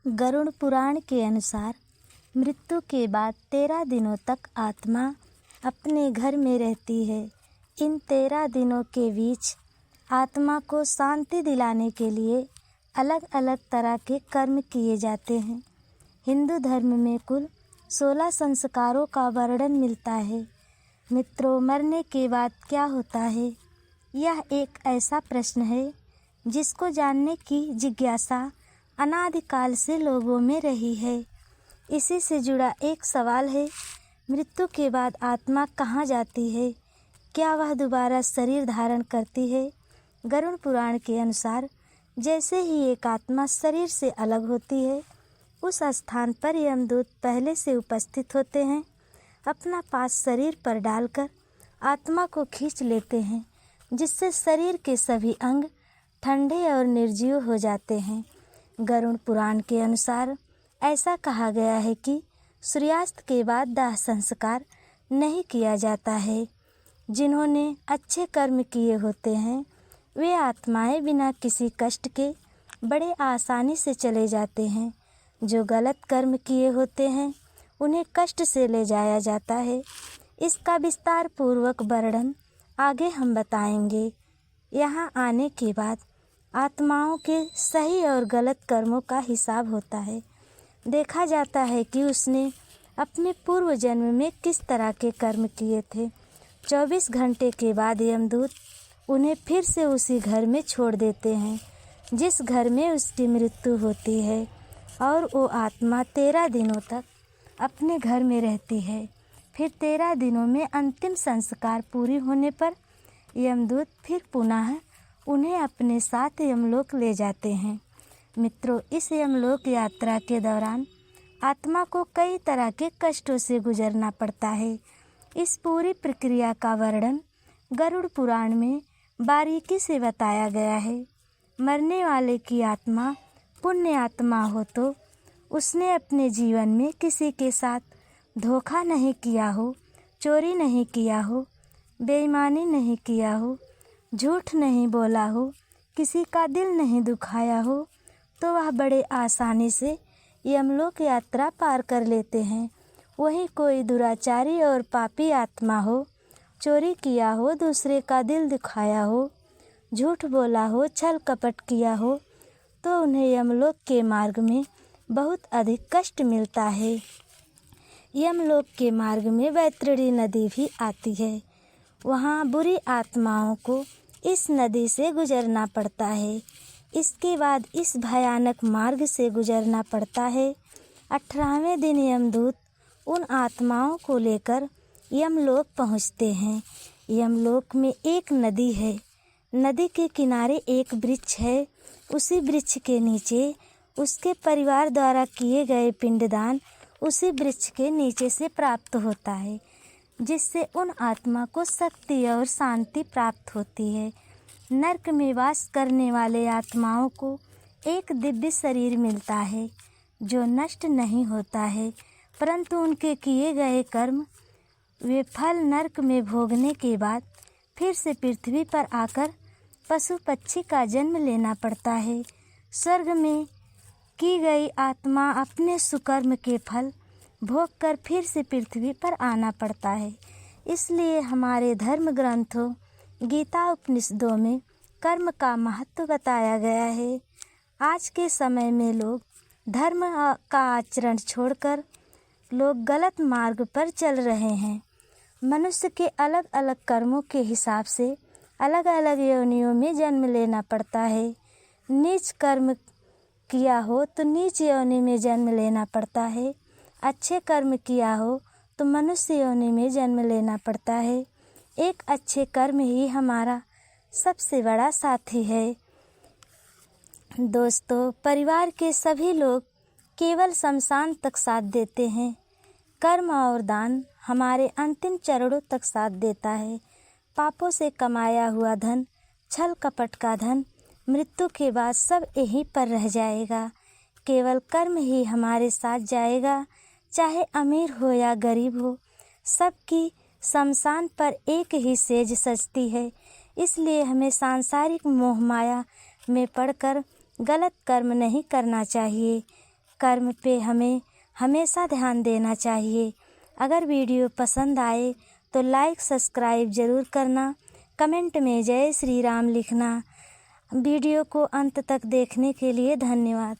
गरुड़ पुराण के अनुसार मृत्यु के बाद 13 दिनों तक आत्मा अपने घर में रहती है। इन 13 दिनों के बीच आत्मा को शांति दिलाने के लिए अलग अलग तरह के कर्म किए जाते हैं। हिंदू धर्म में कुल 16 संस्कारों का वर्णन मिलता है। मित्रों, मरने के बाद क्या होता है? यह एक ऐसा प्रश्न है जिसको जानने की जिज्ञासा अनादिकाल से लोगों में रही है। इसी से जुड़ा एक सवाल है, मृत्यु के बाद आत्मा कहाँ जाती है? क्या वह दोबारा शरीर धारण करती है? गरुड़ पुराण के अनुसार जैसे ही एक आत्मा शरीर से अलग होती है, उस स्थान पर यमदूत पहले से उपस्थित होते हैं। अपना पास शरीर पर डालकर आत्मा को खींच लेते हैं, जिससे शरीर के सभी अंग ठंडे और निर्जीव हो जाते हैं। गरुड़ पुराण के अनुसार ऐसा कहा गया है कि सूर्यास्त के बाद दाह संस्कार नहीं किया जाता है। जिन्होंने अच्छे कर्म किए होते हैं वे आत्माएं बिना किसी कष्ट के बड़े आसानी से चले जाते हैं। जो गलत कर्म किए होते हैं उन्हें कष्ट से ले जाया जाता है। इसका विस्तार पूर्वक वर्णन आगे हम बताएंगे। यहाँ आने के बाद आत्माओं के सही और गलत कर्मों का हिसाब होता है। देखा जाता है कि उसने अपने पूर्व जन्म में किस तरह के कर्म किए थे। 24 घंटे के बाद यमदूत उन्हें फिर से उसी घर में छोड़ देते हैं जिस घर में उसकी मृत्यु होती है, और वो आत्मा 13 दिनों तक अपने घर में रहती है। फिर 13 दिनों में अंतिम संस्कार पूरी होने पर यमदूत फिर पुनः उन्हें अपने साथ यमलोक ले जाते हैं। मित्रों, इस यमलोक यात्रा के दौरान आत्मा को कई तरह के कष्टों से गुजरना पड़ता है। इस पूरी प्रक्रिया का वर्णन गरुड़ पुराण में बारीकी से बताया गया है। मरने वाले की आत्मा पुण्य आत्मा हो तो उसने अपने जीवन में किसी के साथ धोखा नहीं किया हो, चोरी नहीं किया हो, बेईमानी नहीं किया हो, झूठ नहीं बोला हो, किसी का दिल नहीं दुखाया हो, तो वह बड़े आसानी से यमलोक यात्रा पार कर लेते हैं। वहीं कोई दुराचारी और पापी आत्मा हो, चोरी किया हो, दूसरे का दिल दुखाया हो, झूठ बोला हो, छल कपट किया हो, तो उन्हें यमलोक के मार्ग में बहुत अधिक कष्ट मिलता है। यमलोक के मार्ग में वैतरणी नदी भी आती है। वहाँ बुरी आत्माओं को इस नदी से गुजरना पड़ता है। इसके बाद इस भयानक मार्ग से गुजरना पड़ता है। 18वें दिन यमदूत उन आत्माओं को लेकर यमलोक पहुँचते हैं। यमलोक में एक नदी है। नदी के किनारे एक वृक्ष है। उसी वृक्ष के नीचे उसके परिवार द्वारा किए गए पिंडदान उसी वृक्ष के नीचे से प्राप्त होता है, जिससे उन आत्मा को शक्ति और शांति प्राप्त होती है। नरक में वास करने वाले आत्माओं को एक दिव्य शरीर मिलता है जो नष्ट नहीं होता है, परंतु उनके किए गए कर्म वे फल नरक में भोगने के बाद फिर से पृथ्वी पर आकर पशु पक्षी का जन्म लेना पड़ता है। स्वर्ग में की गई आत्मा अपने सुकर्म के फल भोग कर फिर से पृथ्वी पर आना पड़ता है। इसलिए हमारे धर्म ग्रंथों गीता उपनिषदों में कर्म का महत्व बताया गया है। आज के समय में लोग धर्म का आचरण छोड़कर लोग गलत मार्ग पर चल रहे हैं। मनुष्य के अलग अलग कर्मों के हिसाब से अलग अलग योनियों में जन्म लेना पड़ता है। नीच कर्म किया हो तो नीच योनि में जन्म लेना पड़ता है। अच्छे कर्म किया हो तो मनुष्य योनि में जन्म लेना पड़ता है। एक अच्छे कर्म ही हमारा सबसे बड़ा साथी है। दोस्तों, परिवार के सभी लोग केवल शमशान तक साथ देते हैं। कर्म और दान हमारे अंतिम चरणों तक साथ देता है। पापों से कमाया हुआ धन, छल कपट का धन मृत्यु के बाद सब यहीं पर रह जाएगा। केवल कर्म ही हमारे साथ जाएगा। चाहे अमीर हो या गरीब हो, सबकी शमशान पर एक ही सेज सजती है। इसलिए हमें सांसारिक मोह माया में पड़कर गलत कर्म नहीं करना चाहिए। कर्म पे हमें हमेशा ध्यान देना चाहिए। अगर वीडियो पसंद आए तो लाइक सब्सक्राइब ज़रूर करना, कमेंट में जय श्री राम लिखना। वीडियो को अंत तक देखने के लिए धन्यवाद।